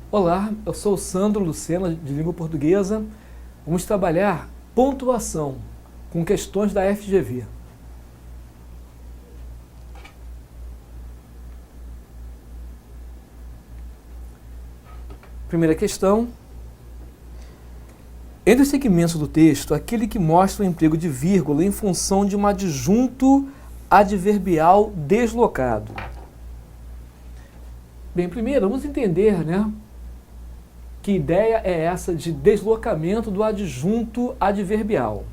Olá, eu sou o Sandro Lucena, de língua portuguesa. Vamos trabalhar pontuação com questões da FGV. Primeira questão. Entre os segmentos do texto, aquele que mostra o emprego de vírgula em função de um adjunto adverbial deslocado. Bem, primeiro vamos entender, que ideia é essa de deslocamento do adjunto adverbial.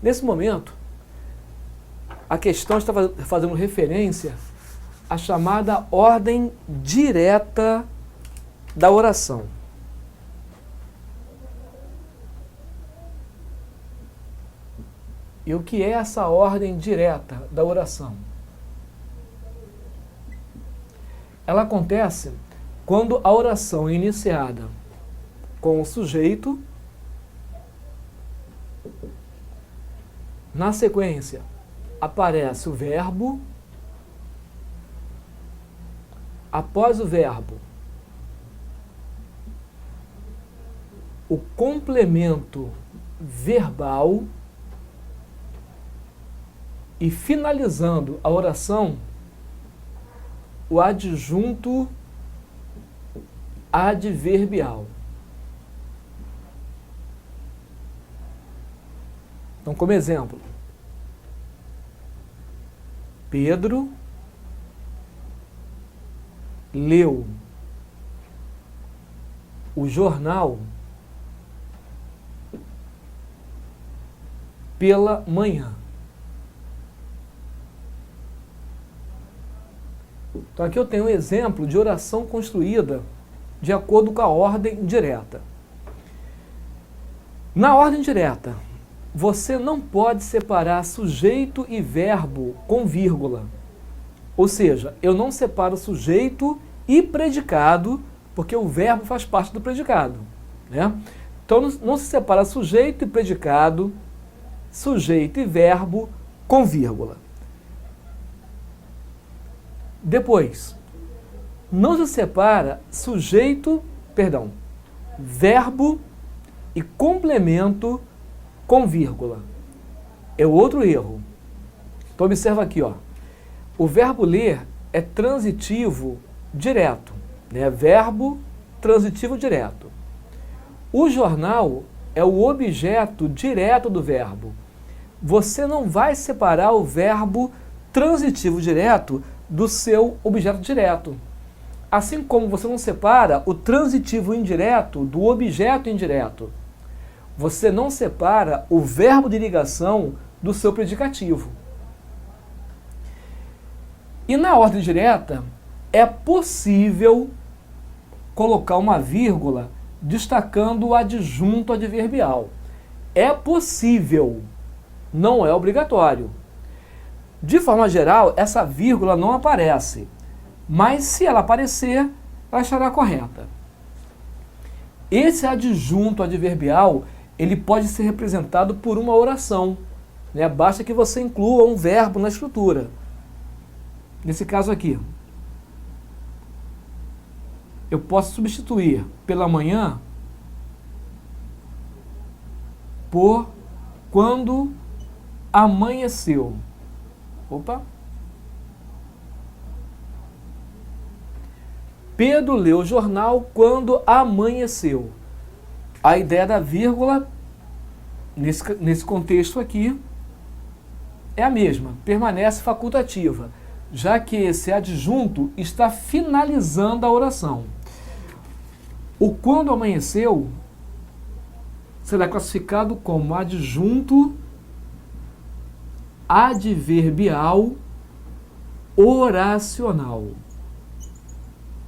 Nesse momento, a questão está fazendo referência à chamada ordem direta da oração. E o que é essa ordem direta da oração? Ela acontece quando a oração é iniciada com o sujeito, na sequência aparece o verbo, após o verbo, o complemento verbal e finalizando a oração, o adjunto adverbial. Então, como exemplo, Pedro leu o jornal pela manhã. Então aqui eu tenho um exemplo de oração construída de acordo com a ordem direta. Na ordem direta, você não pode separar sujeito e verbo com vírgula. Ou seja, eu não separo sujeito e predicado, porque o verbo faz parte do predicado. Então não se separa sujeito e predicado, sujeito e verbo com vírgula. Depois, não se separa verbo e complemento com vírgula. É outro erro. Então observa aqui, o verbo ler é transitivo direto, verbo transitivo direto. O jornal é o objeto direto do verbo. Você não vai separar o verbo transitivo direto do seu objeto direto. Assim como você não separa o transitivo indireto do objeto indireto. Você não separa o verbo de ligação do seu predicativo. E na ordem direta, é possível colocar uma vírgula destacando o adjunto adverbial. É possível, não é obrigatório. De forma geral, essa vírgula não aparece, mas se ela aparecer, ela estará correta. Esse adjunto adverbial, ele pode ser representado por uma oração. Basta que você inclua um verbo na estrutura. Nesse caso aqui, eu posso substituir pela manhã por quando amanheceu. Pedro leu o jornal quando amanheceu. A ideia da vírgula, nesse contexto aqui, é a mesma, permanece facultativa, já que esse adjunto está finalizando a oração. O quando amanheceu será classificado como adjunto adverbial oracional.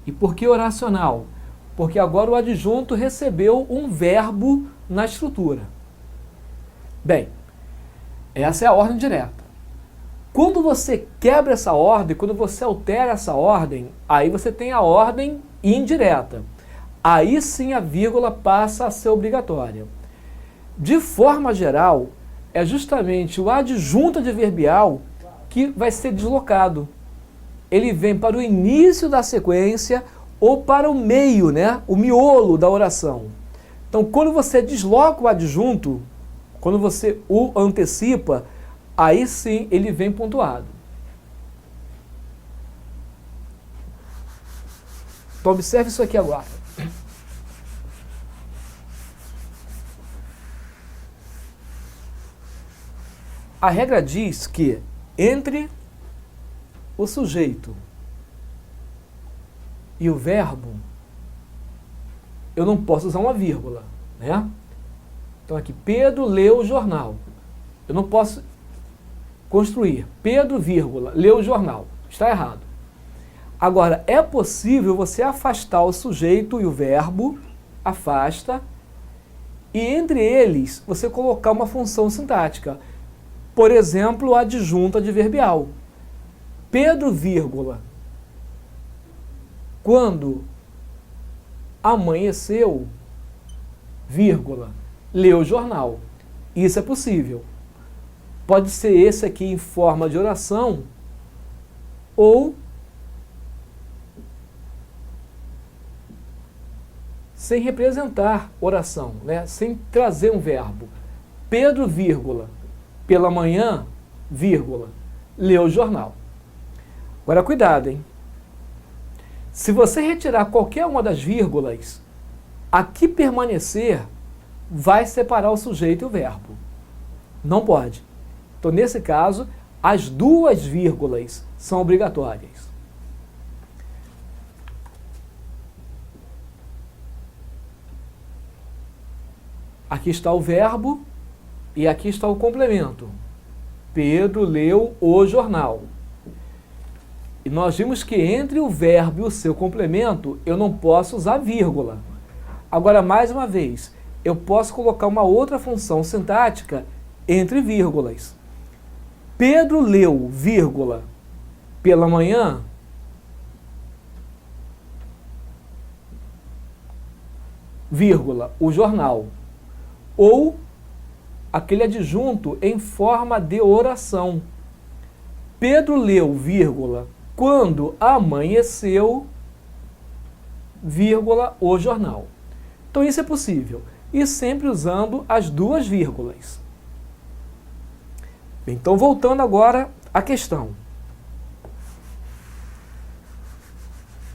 E por que oracional? Porque agora o adjunto recebeu um verbo na estrutura. Bem, essa é a ordem direta. Quando você quebra essa ordem, quando você altera essa ordem, aí você tem a ordem indireta. Aí sim a vírgula passa a ser obrigatória. De forma geral, é justamente o adjunto adverbial que vai ser deslocado. Ele vem para o início da sequência ou para o meio, né? O miolo da oração. Então, quando você desloca o adjunto, quando você o antecipa, aí sim ele vem pontuado. Então, observe isso aqui agora. A regra diz que entre o sujeito e o verbo, eu não posso usar uma vírgula, né? Então aqui, Pedro leu o jornal. Eu não posso construir Pedro, vírgula, leu o jornal. Está errado. Agora, é possível você afastar o sujeito e o verbo, afasta, e entre eles você colocar uma função sintática. Por exemplo, o adjunto adverbial. Pedro, vírgula, quando amanheceu, vírgula, leu o jornal. Isso é possível. Pode ser esse aqui em forma de oração ou sem representar oração, né? Sem trazer um verbo. Pedro, vírgula, pela manhã, vírgula, leu o jornal. Agora cuidado, hein? Se você retirar qualquer uma das vírgulas, a que permanecer vai separar o sujeito e o verbo. Não pode. Então, nesse caso, as duas vírgulas são obrigatórias. Aqui está o verbo e aqui está o complemento. Pedro leu o jornal. E nós vimos que entre o verbo e o seu complemento, eu não posso usar vírgula. Agora, mais uma vez, eu posso colocar uma outra função sintática entre vírgulas. Pedro leu, vírgula, pela manhã, vírgula, o jornal. Ou aquele adjunto em forma de oração. Pedro leu, vírgula, quando amanheceu, vírgula, o jornal. Então isso é possível. E sempre usando as duas vírgulas. Então, voltando agora à questão.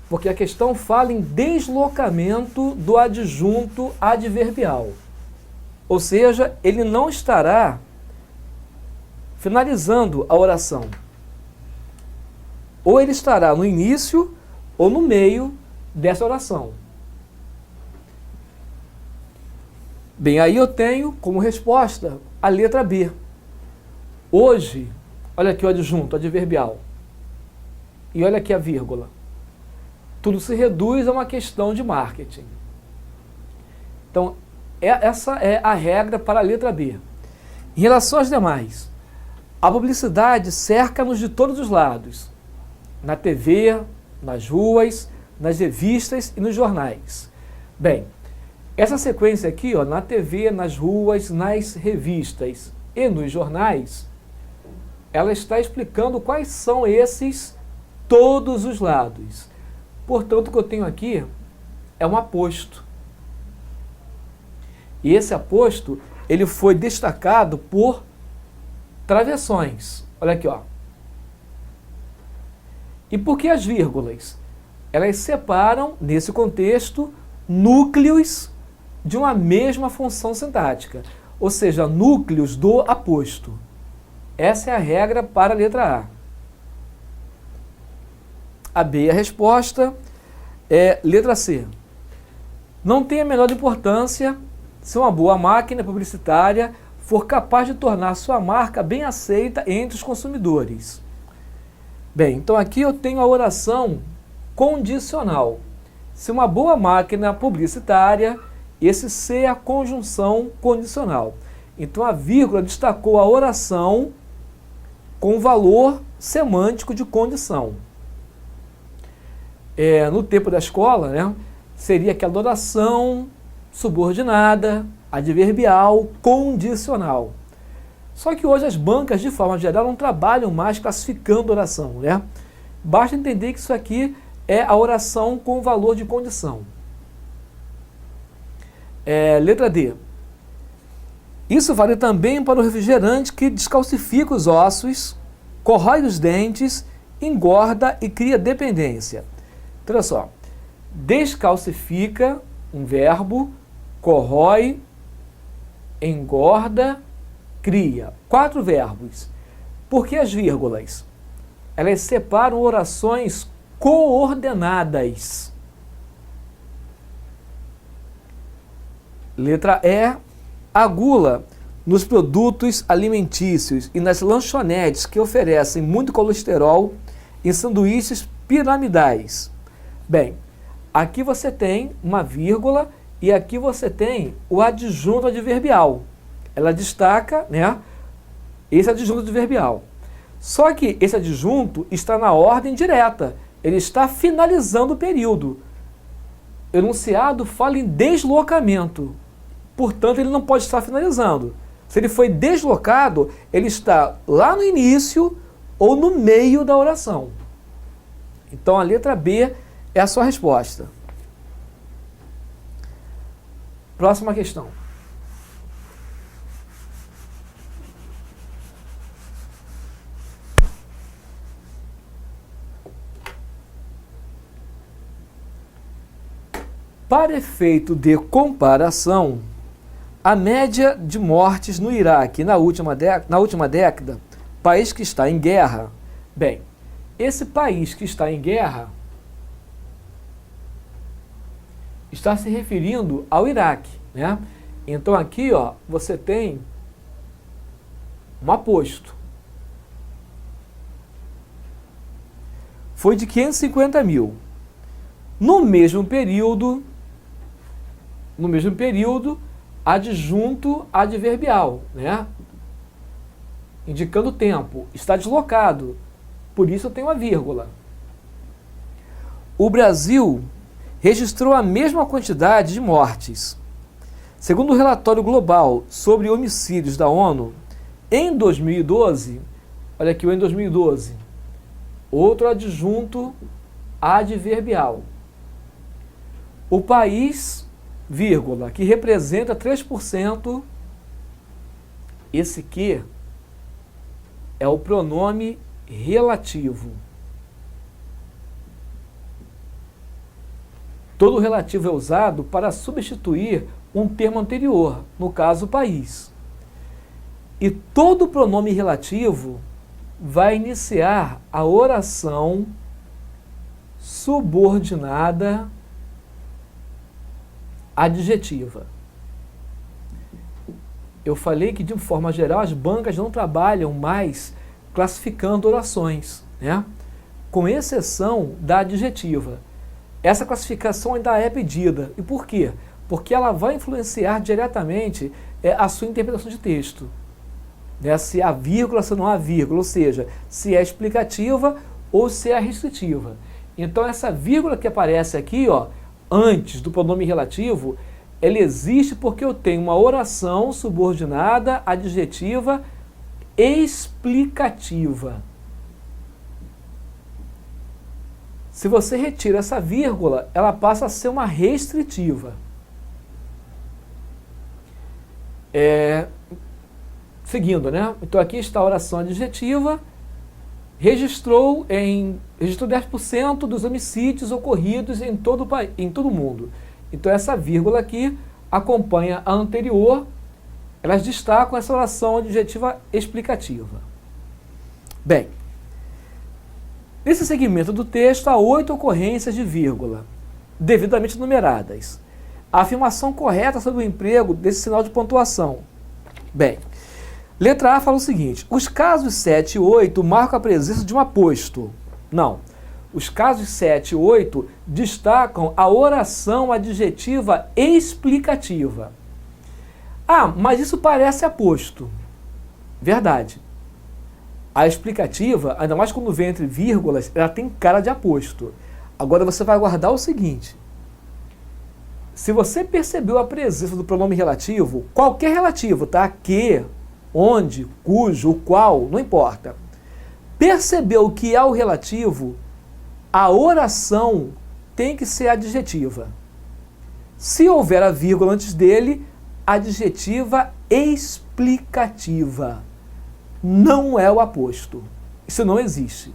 Porque a questão fala em deslocamento do adjunto adverbial. Ou seja, ele não estará finalizando a oração. Ou ele estará no início ou no meio dessa oração. Bem, aí eu tenho como resposta a letra B. Hoje, olha aqui o adjunto adverbial. E olha aqui a vírgula. Tudo se reduz a uma questão de marketing. Então, essa é a regra para a letra B. Em relação às demais, a publicidade cerca-nos de todos os lados. Na TV, nas ruas, nas revistas e nos jornais. Bem, essa sequência aqui, ó, na TV, nas ruas, nas revistas e nos jornais, ela está explicando quais são esses todos os lados. Portanto, o que eu tenho aqui é um aposto. E esse aposto, ele foi destacado por travessões. Olha aqui, ó. E por que as vírgulas? Elas separam, nesse contexto, núcleos de uma mesma função sintática. Ou seja, núcleos do aposto. Essa é a regra para a letra A. A B é a resposta. Letra C. Não tem a menor importância se uma boa máquina publicitária for capaz de tornar sua marca bem aceita entre os consumidores. Bem, então aqui eu tenho a oração condicional. Se uma boa máquina publicitária, esse C é a conjunção condicional. Então a vírgula destacou a oração com valor semântico de condição. No tempo da escola, né, seria aquela oração subordinada, adverbial, condicional. Só que hoje as bancas, de forma geral, não trabalham mais classificando oração, né? Basta entender que isso aqui é a oração com valor de condição. Letra D. Isso vale também para o refrigerante que descalcifica os ossos, corrói os dentes, engorda e cria dependência. Então, olha só. Descalcifica, um verbo, corrói, engorda, cria. 4 verbos. Por que as vírgulas? Elas separam orações coordenadas. Letra E. A gula nos produtos alimentícios e nas lanchonetes que oferecem muito colesterol em sanduíches piramidais. Bem, aqui você tem uma vírgula e aqui você tem o adjunto adverbial. Ela destaca, né, esse adjunto adverbial. Só que esse adjunto está na ordem direta. Ele está finalizando o período. O enunciado fala em deslocamento. Portanto, ele não pode estar finalizando. Se ele foi deslocado, ele está lá no início ou no meio da oração. Então, a letra B é a sua resposta. Próxima questão. Para efeito de comparação, a média de mortes no Iraque na última década, país que está em guerra. Bem, esse país que está em guerra está se referindo ao Iraque, né? Então aqui, ó, você tem um aposto. Foi de 550 mil. No mesmo período, adjunto adverbial, né? Indicando o tempo. Está deslocado. Por isso eu tenho uma vírgula. O Brasil registrou a mesma quantidade de mortes. Segundo o relatório global sobre homicídios da ONU, em 2012, olha aqui o em 2012, outro adjunto adverbial. O país, vírgula, que representa 3%, esse que é o pronome relativo. Todo relativo é usado para substituir um termo anterior, no caso, país. E todo pronome relativo vai iniciar a oração subordinada adjetiva. Eu falei que, de forma geral, as bancas não trabalham mais classificando orações, né? Com exceção da adjetiva. Essa classificação ainda é pedida. E por quê? Porque ela vai influenciar diretamente a sua interpretação de texto. Né? Se há vírgula, se não há vírgula, ou seja, se é explicativa ou se é restritiva. Então essa vírgula que aparece aqui, ó, antes do pronome relativo, ele existe porque eu tenho uma oração subordinada adjetiva explicativa. Se você retira essa vírgula, ela passa a ser uma restritiva. Seguindo, né? Então aqui está a oração adjetiva, registrou 10% dos homicídios ocorridos em todo o mundo. Então essa vírgula aqui acompanha a anterior, elas destacam essa oração adjetiva explicativa. Bem, nesse segmento do texto há 8 ocorrências de vírgula, devidamente numeradas. A afirmação correta sobre o emprego desse sinal de pontuação. Bem, letra A fala o seguinte: os casos 7 e 8 marcam a presença de um aposto. Não. Os casos 7 e 8 destacam a oração adjetiva explicativa. Ah, mas isso parece aposto. Verdade. A explicativa, ainda mais quando vem entre vírgulas, ela tem cara de aposto. Agora você vai guardar o seguinte: se você percebeu a presença do pronome relativo, qualquer relativo, tá? Que, onde, cujo, o qual, não importa. Percebeu que é o relativo, a oração tem que ser adjetiva. Se houver a vírgula antes dele, adjetiva explicativa. Não é o aposto. Isso não existe.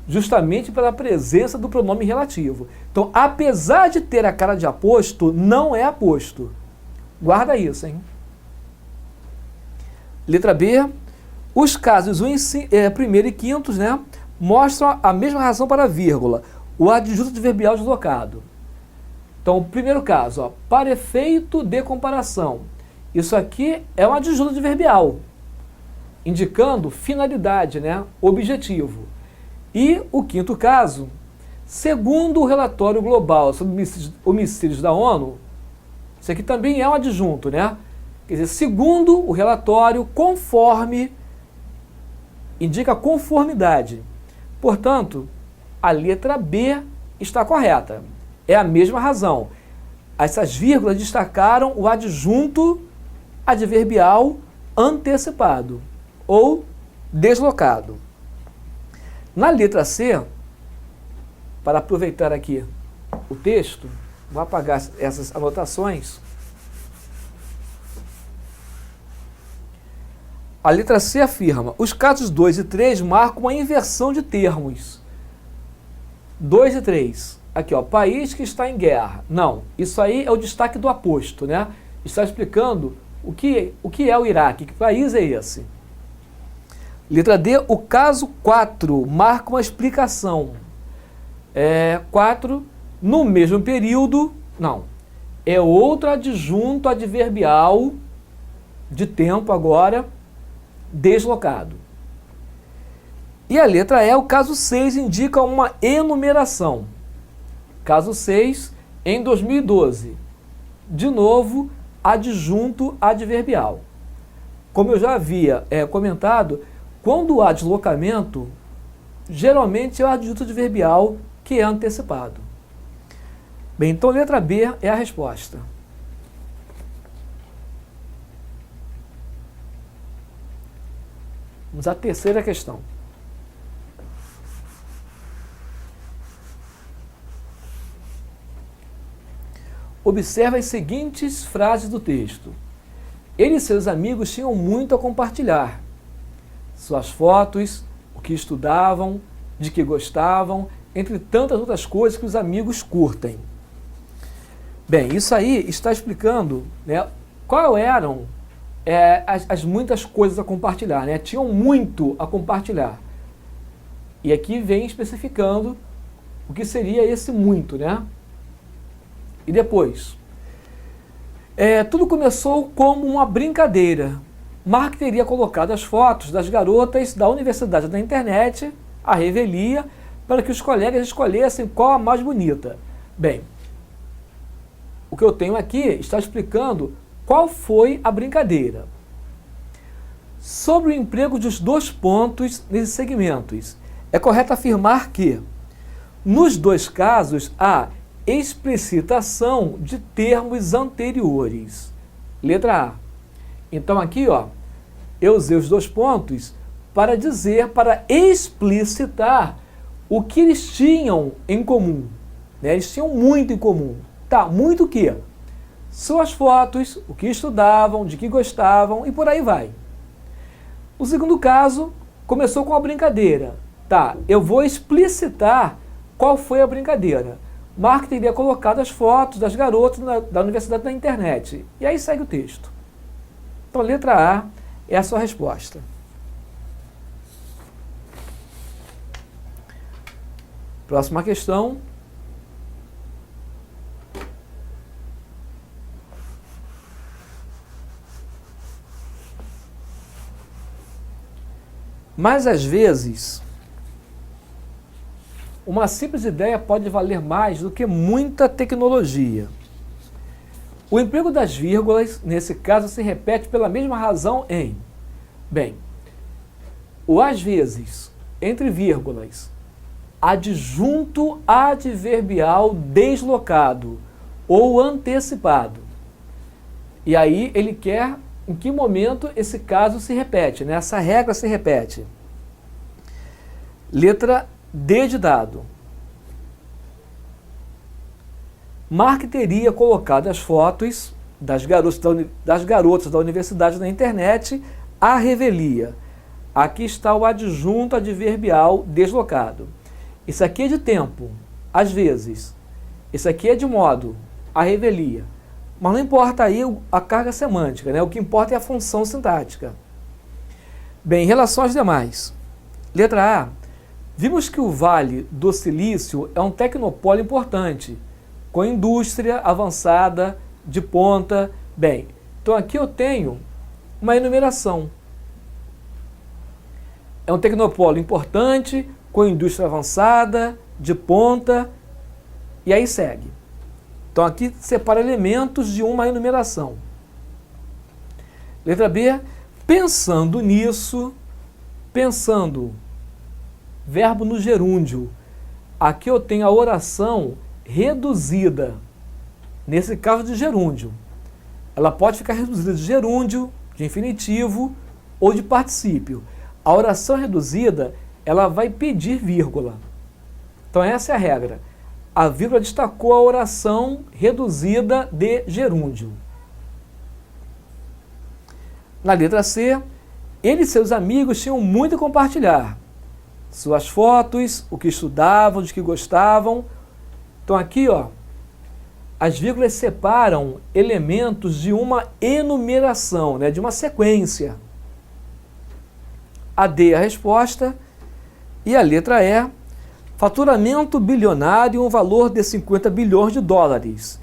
Justamente pela presença do pronome relativo. Então, apesar de ter a cara de aposto, não é aposto. Guarda isso, hein? Letra B. Os casos 1 primeiro e quintos, né, mostram a mesma razão para a vírgula. O adjunto adverbial deslocado. Então, o primeiro caso, ó, para efeito de comparação. Isso aqui é um adjunto adverbial, indicando finalidade, né, objetivo. E o quinto caso, segundo o relatório global sobre homicídios da ONU, isso aqui também é um adjunto, né? Quer dizer, segundo o relatório, conforme, indica conformidade. Portanto, a letra B está correta. É a mesma razão. Essas vírgulas destacaram o adjunto adverbial antecipado ou deslocado. Na letra C, para aproveitar aqui o texto, vou apagar essas anotações. A letra C afirma: os casos 2 e 3 marcam uma inversão de termos. 2 e 3. Aqui, ó, país que está em guerra. Não, isso aí é o destaque do aposto, né? Está explicando o que é o Iraque, que país é esse. Letra D, o caso 4 marca uma explicação. 4, no mesmo período, não, é outro adjunto adverbial de tempo agora, deslocado. E a letra E, o caso 6, indica uma enumeração. Caso 6, em 2012. De novo, adjunto adverbial. Como eu já havia comentado, quando há deslocamento, geralmente é o adjunto adverbial que é antecipado. Bem, então letra B é a resposta. Vamos à terceira questão. Observe as seguintes frases do texto. Ele e seus amigos tinham muito a compartilhar. Suas fotos, o que estudavam, de que gostavam, entre tantas outras coisas que os amigos curtem. Bem, isso aí está explicando, né, qual eram as muitas coisas a compartilhar, né? Tinham muito a compartilhar. E aqui vem especificando o que seria esse muito, né? E depois, tudo começou como uma brincadeira. Mark teria colocado as fotos das garotas da universidade na internet, à revelia, para que os colegas escolhessem qual a mais bonita. Bem, o que eu tenho aqui está explicando qual foi a brincadeira. Sobre o emprego dos 2 pontos nesses segmentos, é correto afirmar que, nos 2 casos, há explicitação de termos anteriores. Letra A. Então aqui, ó, eu usei os 2 pontos para explicitar o que eles tinham em comum. Né? Eles tinham muito em comum. Tá, muito o quê? Suas fotos, o que estudavam, de que gostavam e por aí vai. O segundo caso começou com a brincadeira. Tá, eu vou explicitar qual foi a brincadeira. Mark teria colocado as fotos das garotas da universidade na internet. E aí segue o texto. Então, letra A é a sua resposta. Próxima questão. Mas, às vezes, uma simples ideia pode valer mais do que muita tecnologia. O emprego das vírgulas, nesse caso, se repete pela mesma razão em... Bem, o às vezes, entre vírgulas, adjunto adverbial deslocado ou antecipado. E aí ele quer em que momento esse caso se repete, né? Essa regra se repete. Letra D de dado. Mark teria colocado as fotos das garotas da universidade na internet à revelia. Aqui está o adjunto adverbial deslocado. Isso aqui é de tempo, às vezes. Isso aqui é de modo, à revelia. Mas não importa aí a carga semântica, né? O que importa é a função sintática. Bem, em relação às demais. Letra A. Vimos que o Vale do Silício é um tecnopolo importante, com indústria avançada, de ponta. Bem, então aqui eu tenho uma enumeração. É um tecnopolo importante, com indústria avançada, de ponta, e aí segue. Então aqui separa elementos de uma enumeração. Letra B, pensando nisso, pensando, verbo no gerúndio. Aqui eu tenho a oração reduzida, nesse caso de gerúndio. Ela pode ficar reduzida de gerúndio, de infinitivo ou de particípio. A oração reduzida, ela vai pedir vírgula. Então essa é a regra. A vírgula destacou a oração reduzida de gerúndio. Na letra C, ele e seus amigos tinham muito a compartilhar. Suas fotos, o que estudavam, de que gostavam. Então aqui, ó, as vírgulas separam elementos de uma enumeração, né, de uma sequência. A D é a resposta. E a letra E, faturamento bilionário, um valor de 50 bilhões de dólares,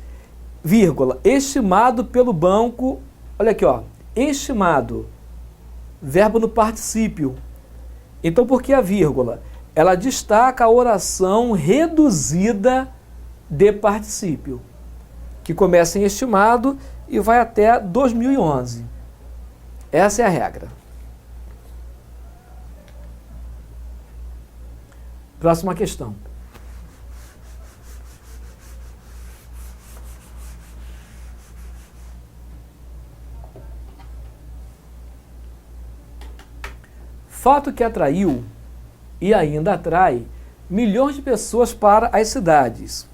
vírgula, estimado pelo banco, olha aqui, ó, estimado, verbo no particípio. Então, por que a vírgula? Ela destaca a oração reduzida de particípio, que começa em estimado e vai até 2011. Essa é a regra. Próxima questão. Fato que atraiu e ainda atrai milhões de pessoas para as cidades.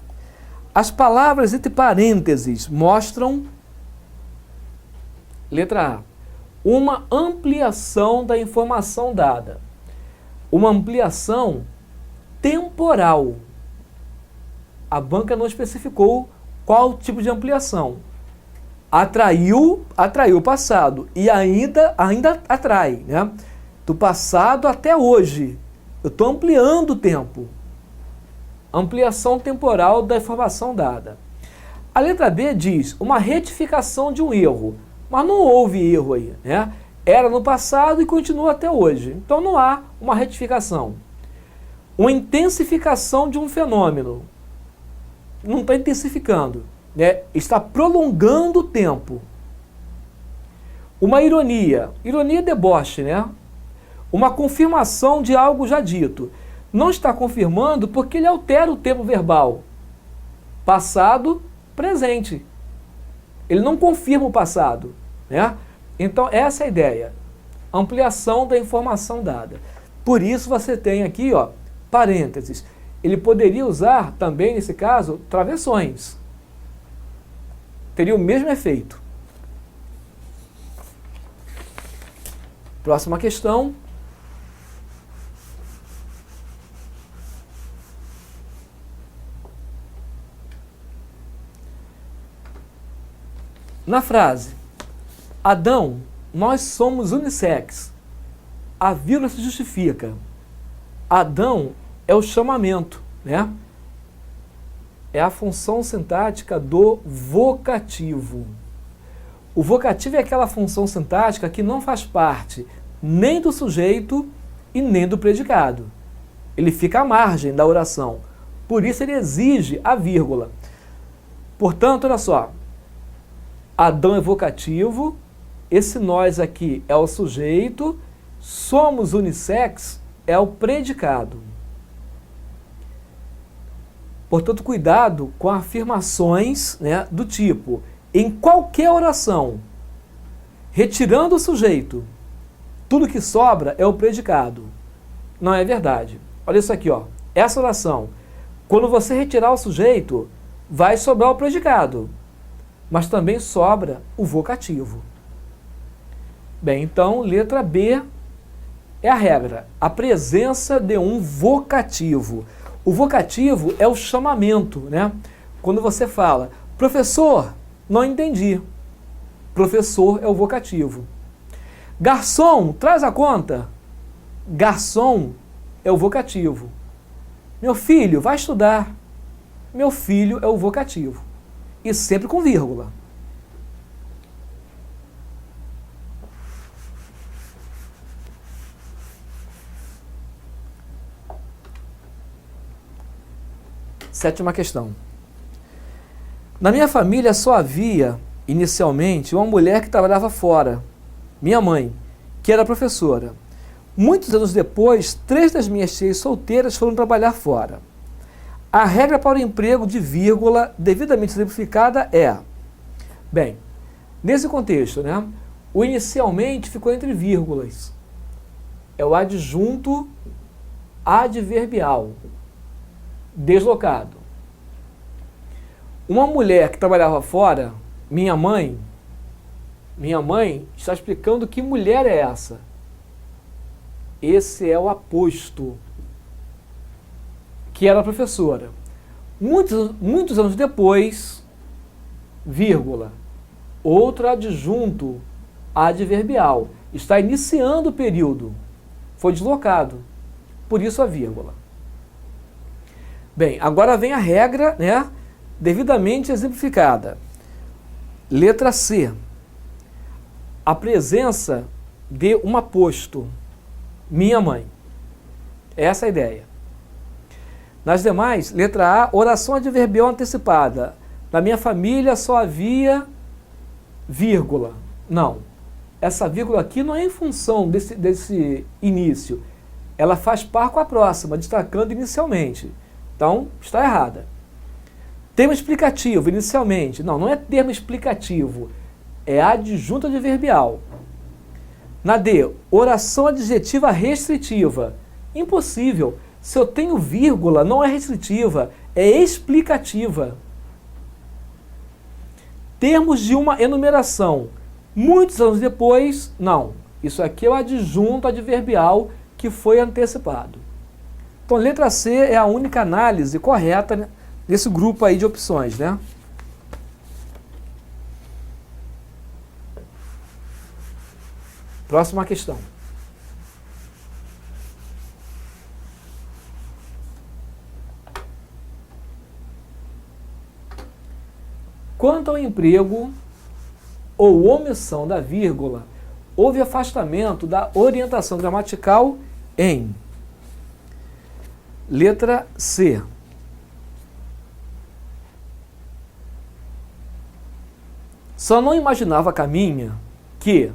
As palavras entre parênteses mostram, letra A, uma ampliação da informação dada. Uma ampliação temporal. A banca não especificou qual tipo de ampliação. Atraiu o passado e ainda atrai, né? Do passado até hoje. Eu estou ampliando o tempo. Ampliação temporal da informação dada. A letra B diz uma retificação de um erro, mas não houve erro aí, né? Era no passado e continua até hoje. Então não há uma retificação. Uma intensificação de um fenômeno. Não está intensificando, né? Está prolongando o tempo. Uma ironia. Ironia é deboche, né? Uma confirmação de algo já dito. Não está confirmando porque ele altera o tempo verbal. Passado, presente. Ele não confirma o passado, né? Então essa é a ideia. Ampliação da informação dada. Por isso você tem aqui, ó, parênteses. Ele poderia usar também, nesse caso, travessões. Teria o mesmo efeito. Próxima questão. Na frase, Adão, nós somos unissex, a vírgula se justifica. Adão é o chamamento, né? É a função sintática do vocativo. O vocativo é aquela função sintática que não faz parte nem do sujeito e nem do predicado. Ele fica à margem da oração. Por isso ele exige a vírgula. Portanto, olha só. Adão é vocativo, esse nós aqui é o sujeito, somos unissex é o predicado. Portanto, cuidado com afirmações, né, do tipo, em qualquer oração, retirando o sujeito, tudo que sobra é o predicado. Não é verdade. Olha isso aqui, ó. Essa oração, quando você retirar o sujeito, vai sobrar o predicado, mas também sobra o vocativo. Bem, então, letra B é a regra, a presença de um vocativo. O vocativo é o chamamento, né? Quando você fala, professor, não entendi. Professor é o vocativo. Garçom, traz a conta. Garçom é o vocativo. Meu filho, vai estudar. Meu filho é o vocativo. E sempre com vírgula. Sétima questão. Na minha família só havia, inicialmente, uma mulher que trabalhava fora, minha mãe, que era professora. Muitos anos depois, 3 das minhas tias solteiras foram trabalhar fora. A regra para o emprego de vírgula devidamente exemplificada é... Bem, nesse contexto, né, o inicialmente ficou entre vírgulas. É o adjunto adverbial, deslocado. Uma mulher que trabalhava fora, minha mãe está explicando que mulher é essa. Esse é o aposto, que era professora. Muitos anos depois, vírgula, outro adjunto adverbial, está iniciando o período, foi deslocado, por isso a vírgula. Bem, agora vem a regra, né, devidamente exemplificada. Letra C. A presença de um aposto. Minha mãe. Essa é a ideia. Nas demais, letra A, oração adverbial antecipada. Na minha família só havia vírgula. Não. Essa vírgula aqui não é em função desse início. Ela faz par com a próxima, destacando inicialmente. Então, está errada. Termo explicativo, inicialmente. Não, não é termo explicativo. É adjunto adverbial. Na D, oração adjetiva restritiva. Impossível. Se eu tenho vírgula, não é restritiva, é explicativa. Termos de uma enumeração. Muitos anos depois, não. Isso aqui é o adjunto adverbial que foi antecipado. Então, letra C é a única análise correta, né, nesse grupo aí de opções, né? Próxima questão. Quanto ao emprego ou omissão da vírgula, houve afastamento da orientação gramatical em... Letra C. Só não imaginava Caminha que,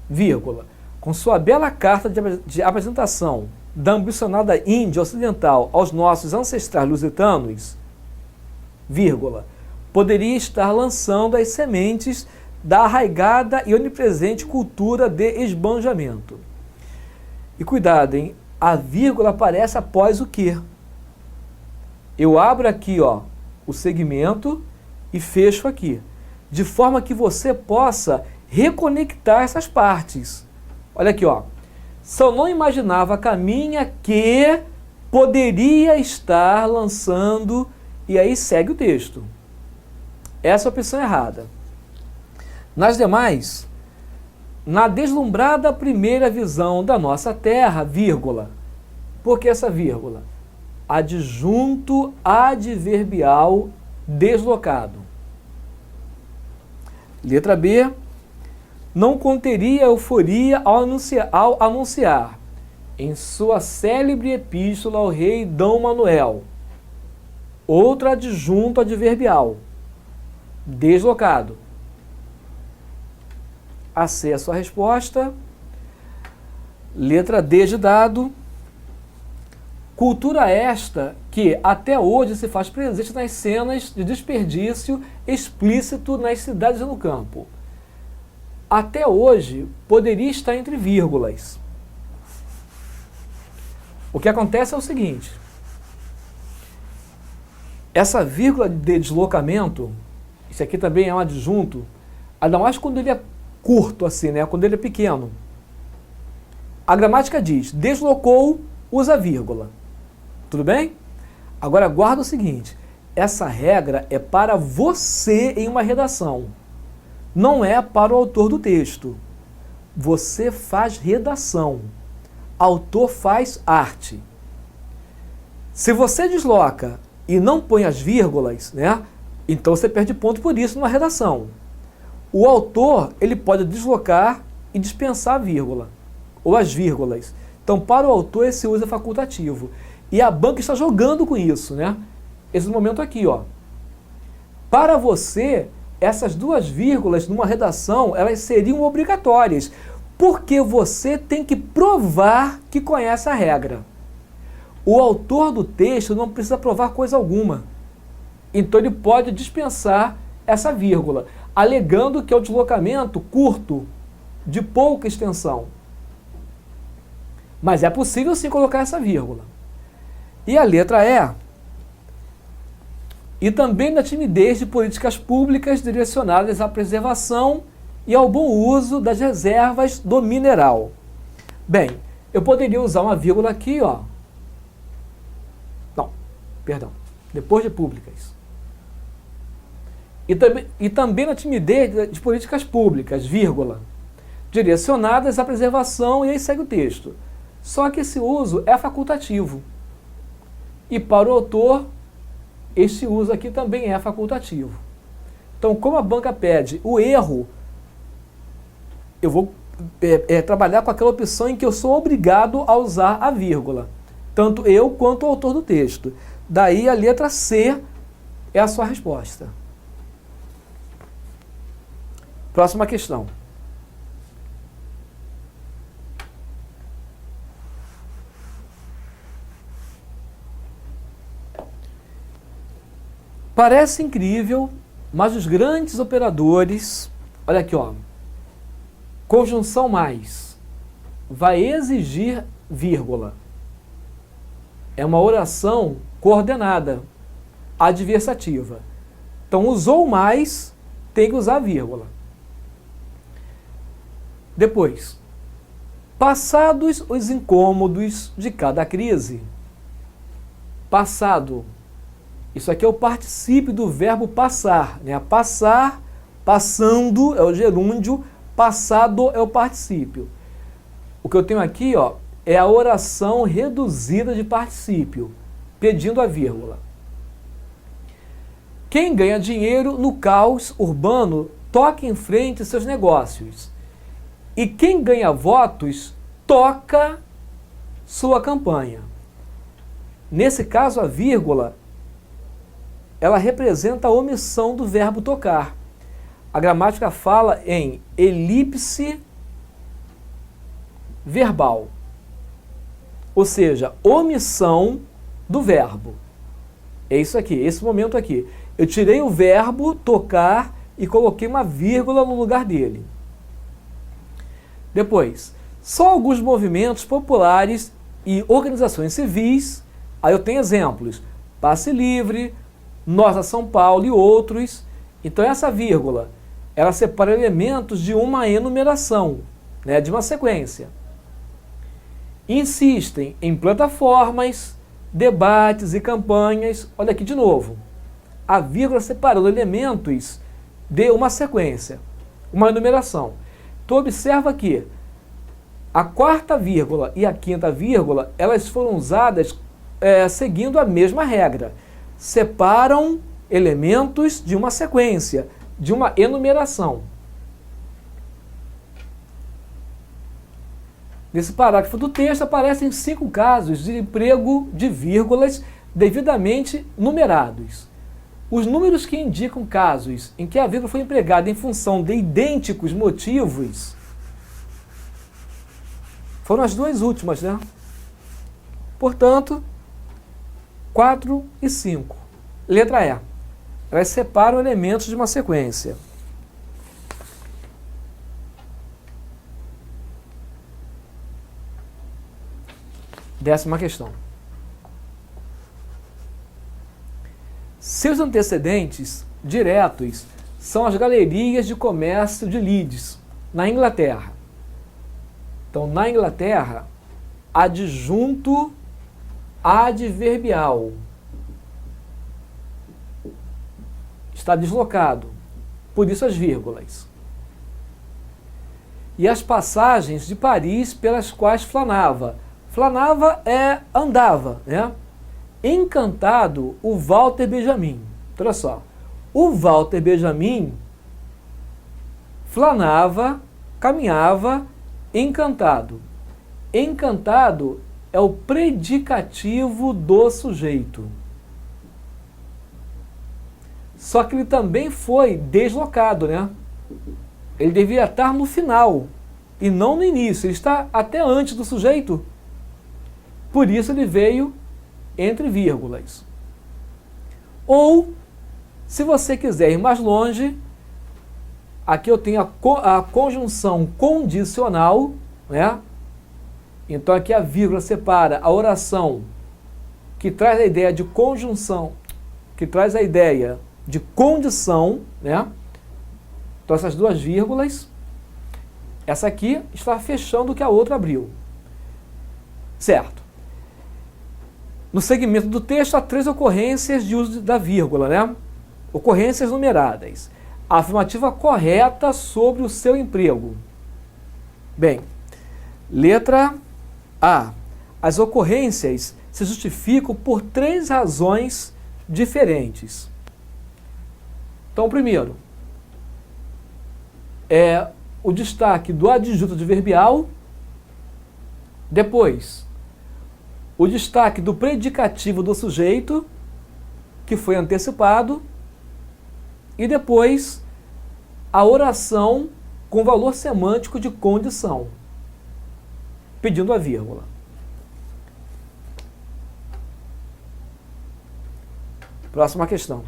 vírgula, com sua bela carta de apresentação da ambicionada Índia Ocidental aos nossos ancestrais lusitanos, vírgula, poderia estar lançando as sementes da arraigada e onipresente cultura de esbanjamento. E cuidado, hein? A vírgula aparece após o quê? Eu abro aqui, ó, o segmento e fecho aqui, de forma que você possa reconectar essas partes. Olha aqui, ó. Só não imaginava Caminha que poderia estar lançando, e aí segue o texto. Essa é a opção errada. Nas demais, na deslumbrada primeira visão da nossa terra, vírgula. Por que essa vírgula? Adjunto adverbial deslocado. Letra B. Não conteria euforia ao anunciar em sua célebre epístola ao rei Dom Manuel. Outro adjunto adverbial deslocado. A C é a sua resposta. Letra D de dado. Cultura esta que até hoje se faz presente nas cenas de desperdício explícito nas cidades e no campo. Até hoje poderia estar entre vírgulas. O que acontece é o seguinte. Essa vírgula de deslocamento, isso aqui também é um adjunto, ainda mais quando ele é curto assim, né? Quando ele é pequeno. A gramática diz, deslocou, usa vírgula. Tudo bem? Agora guarda o seguinte, essa regra é para você em uma redação, não é para o autor do texto. Você faz redação, autor faz arte. Se você desloca e não põe as vírgulas, né, então você perde ponto por isso numa redação. O autor, ele pode deslocar e dispensar a vírgula, ou as vírgulas. Então, para o autor, esse uso é facultativo. E a banca está jogando com isso, né? Esse momento aqui, ó. Para você, essas duas vírgulas numa redação, elas seriam obrigatórias, porque você tem que provar que conhece a regra. O autor do texto não precisa provar coisa alguma. Então ele pode dispensar essa vírgula, alegando que é um deslocamento curto, de pouca extensão. Mas é possível sim colocar essa vírgula. E a letra E. E também na timidez de políticas públicas direcionadas à preservação e ao bom uso das reservas do mineral. Bem, eu poderia usar uma vírgula aqui, ó. Não, perdão. Depois de públicas. E também na timidez de políticas públicas, vírgula, direcionadas à preservação, e aí segue o texto. Só que esse uso é facultativo. E para o autor, este uso aqui também é facultativo. Então, como a banca pede o erro, eu vou trabalhar com aquela opção em que eu sou obrigado a usar a vírgula. Tanto eu quanto o autor do texto. Daí a letra C é a sua resposta. Próxima questão. Parece incrível, mas os grandes operadores, olha aqui, ó, conjunção mais, vai exigir vírgula. É uma oração coordenada, adversativa. Então, usou mais, tem que usar vírgula. Depois, passados os incômodos de cada crise. Passado. Isso aqui é o particípio do verbo passar, né? Passar, passando é o gerúndio, passado é o particípio. O que eu tenho aqui, ó, é a oração reduzida de particípio, pedindo a vírgula. Quem ganha dinheiro no caos urbano toca em frente seus negócios. E quem ganha votos toca sua campanha. Nesse caso, a vírgula ela representa a omissão do verbo tocar. A gramática fala em elipse verbal, ou seja, omissão do verbo. É isso aqui, esse momento aqui. Eu tirei o verbo tocar e coloquei uma vírgula no lugar dele. Depois, só alguns movimentos populares e organizações civis, aí eu tenho exemplos, Passe Livre, Nossa São Paulo e outros. Então essa vírgula, ela separa elementos de uma enumeração, né, de uma sequência. Insistem em plataformas, debates e campanhas. Olha aqui de novo. A vírgula separando elementos de uma sequência, uma enumeração. Então observa que a quarta vírgula e a quinta vírgula, elas foram usadas seguindo a mesma regra. Separam elementos de uma sequência, de uma enumeração. Nesse parágrafo do texto aparecem 5 casos de emprego de vírgulas devidamente numerados. Os números que indicam casos em que a vírgula foi empregada em função de idênticos motivos foram as duas últimas, né? Portanto, 4 e 5. Letra E. Elas separam elementos de uma sequência. Décima questão. Seus antecedentes diretos são as galerias de comércio de Leeds, na Inglaterra. Então, na Inglaterra, adjunto adverbial está deslocado, por isso as vírgulas. E as passagens de Paris pelas quais flanava. Flanava é andava, né? Encantado, o Walter Benjamin. Olha só, o Walter Benjamin flanava, caminhava, encantado. Encantado é o predicativo do sujeito. Só que ele também foi deslocado, né? Ele devia estar no final e não no início. Ele está até antes do sujeito. Por isso ele veio entre vírgulas. Ou, se você quiser ir mais longe, aqui eu tenho a conjunção condicional, né? Então aqui a vírgula separa a oração que traz a ideia de conjunção, que traz a ideia de condição, né? Então essas duas vírgulas, essa aqui está fechando o que a outra abriu. Certo. No segmento do texto há 3 ocorrências de uso da vírgula, né? Ocorrências numeradas. A afirmativa correta sobre o seu emprego. Bem, letra A. As ocorrências se justificam por 3 razões diferentes. Então, primeiro, é o destaque do adjunto adverbial. Depois, o destaque do predicativo do sujeito, que foi antecipado. E depois, a oração com valor semântico de condição, pedindo a vírgula. Próxima questão.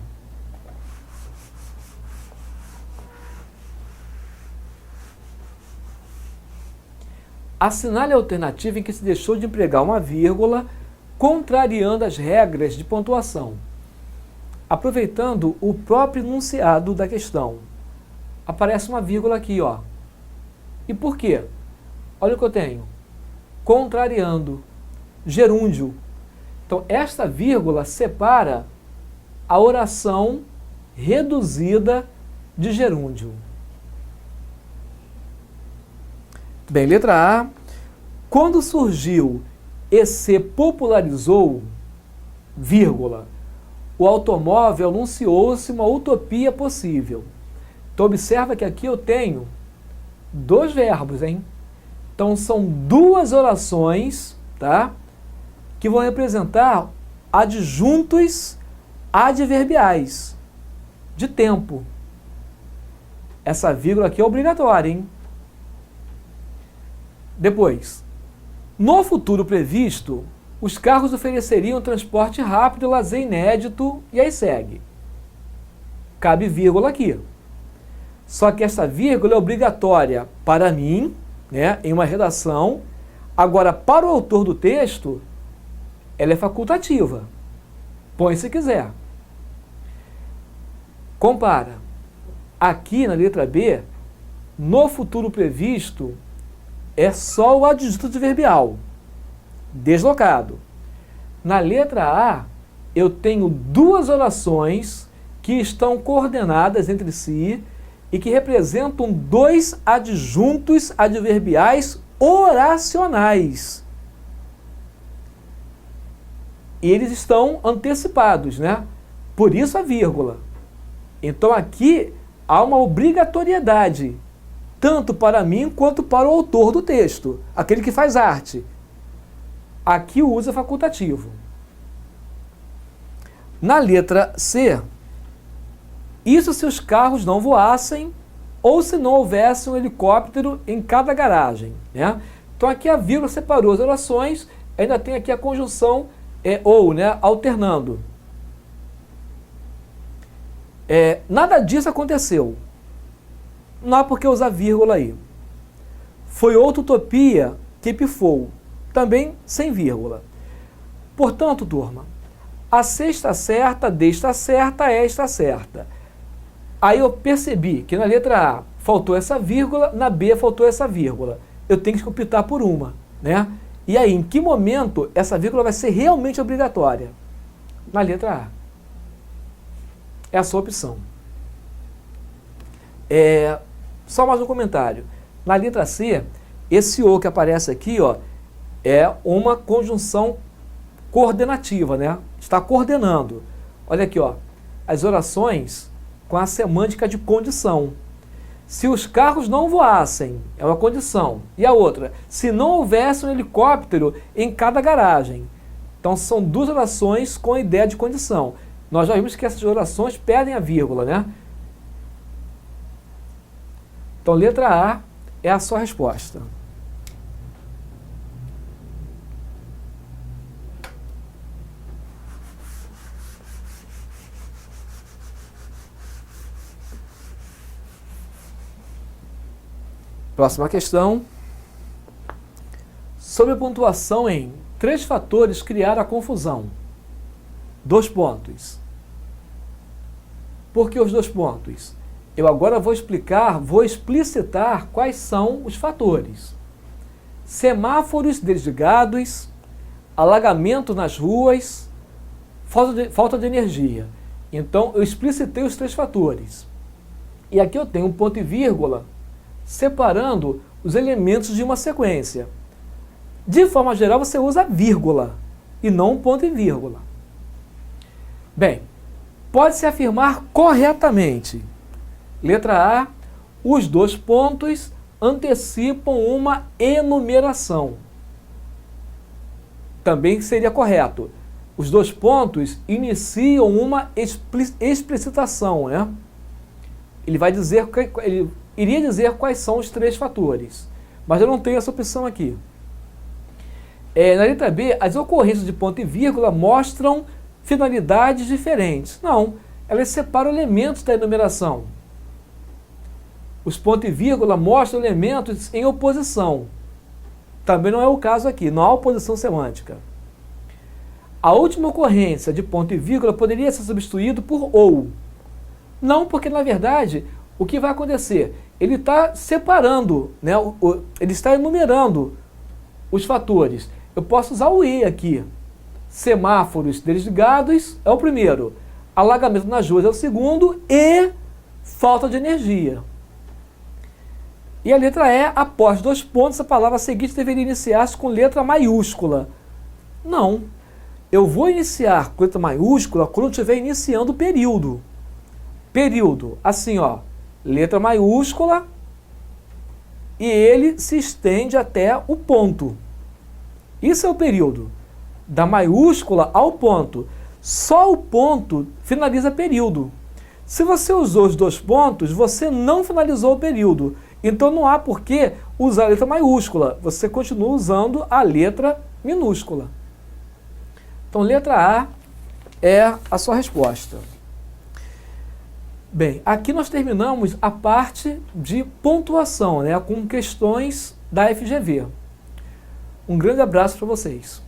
Assinale a alternativa em que se deixou de empregar uma vírgula, contrariando as regras de pontuação, aproveitando o próprio enunciado da questão. Aparece uma vírgula aqui, ó. E por quê? Olha o que eu tenho. Contrariando. Gerúndio. Então, esta vírgula separa a oração reduzida de gerúndio. Bem, letra A. Quando surgiu e se popularizou, vírgula, o automóvel anunciou-se uma utopia possível. Então, observa que aqui eu tenho 2 verbos, hein? Então, são 2 orações, tá? Que vão representar adjuntos adverbiais de tempo. Essa vírgula aqui é obrigatória, hein? Depois, no futuro previsto, os carros ofereceriam transporte rápido, lazer inédito, e aí segue. Cabe vírgula aqui. Só que essa vírgula é obrigatória para mim, né, em uma redação. Agora, para o autor do texto, ela é facultativa. Põe se quiser. Compara. Aqui na letra B, no futuro previsto, é só o adjunto adverbial, deslocado. Na letra A, eu tenho 2 orações que estão coordenadas entre si e que representam 2 adjuntos adverbiais oracionais. E eles estão antecipados, né? Por isso a vírgula. Então aqui há uma obrigatoriedade, tanto para mim quanto para o autor do texto, aquele que faz arte. Aqui o uso é facultativo. Na letra C, isso se os carros não voassem ou se não houvesse um helicóptero em cada garagem, né? Então aqui a vírgula separou as orações, ainda tem aqui a conjunção ou, né, alternando. Nada disso aconteceu. Não há por que usar vírgula aí. Foi outra utopia que pifou, também sem vírgula. Portanto, turma, A C está certa, a D está certa, a E está certa. Aí eu percebi que na letra A faltou essa vírgula, na B faltou essa vírgula. Eu tenho que optar por uma, né? E aí, em que momento essa vírgula vai ser realmente obrigatória? Na letra A. É a sua opção. Só mais um comentário. Na letra C, esse O que aparece aqui, ó, é uma conjunção coordenativa, né? Está coordenando. Olha aqui, ó, as orações com a semântica de condição. Se os carros não voassem, é uma condição. E a outra, se não houvesse um helicóptero em cada garagem. Então são duas orações com a ideia de condição. Nós já vimos que essas orações perdem a vírgula, né? Então letra A é a sua resposta. Próxima questão. Sobre a pontuação em 3 fatores criaram a confusão. 2 pontos. Por que os 2 pontos? Eu agora vou explicitar quais são os fatores. Semáforos desligados, alagamento nas ruas, falta de energia. Então, eu explicitei os 3 fatores. E aqui eu tenho um ponto e vírgula, separando os elementos de uma sequência. De forma geral, você usa vírgula e não um ponto e vírgula. Bem, pode-se afirmar corretamente. Letra A, os 2 pontos antecipam uma enumeração. Também seria correto. Os 2 pontos iniciam uma explicitação, né? Ele vai dizer, ele iria dizer quais são os 3 fatores, mas eu não tenho essa opção aqui. Na letra B, as ocorrências de ponto e vírgula mostram finalidades diferentes. Não, elas separam elementos da enumeração. Os pontos e vírgula mostram elementos em oposição. Também não é o caso aqui, não há oposição semântica. A última ocorrência de ponto e vírgula poderia ser substituído por ou. Não, porque na verdade, o que vai acontecer? Ele está separando, né? Ele está enumerando os fatores. Eu posso usar o E aqui. Semáforos desligados é o primeiro. Alagamento nas ruas é o segundo. E falta de energia. E a letra E, após 2 pontos, a palavra seguinte deveria iniciar-se com letra maiúscula. Não. Eu vou iniciar com letra maiúscula quando eu estiver iniciando o período. Período, assim, ó, letra maiúscula e ele se estende até o ponto. Isso é o período. Da maiúscula ao ponto. Só o ponto finaliza período. Se você usou os 2 pontos, você não finalizou o período. Então não há por que usar a letra maiúscula. Você continua usando a letra minúscula. Então letra A é a sua resposta. Bem, aqui nós terminamos a parte de pontuação, né, com questões da FGV. Um grande abraço para vocês.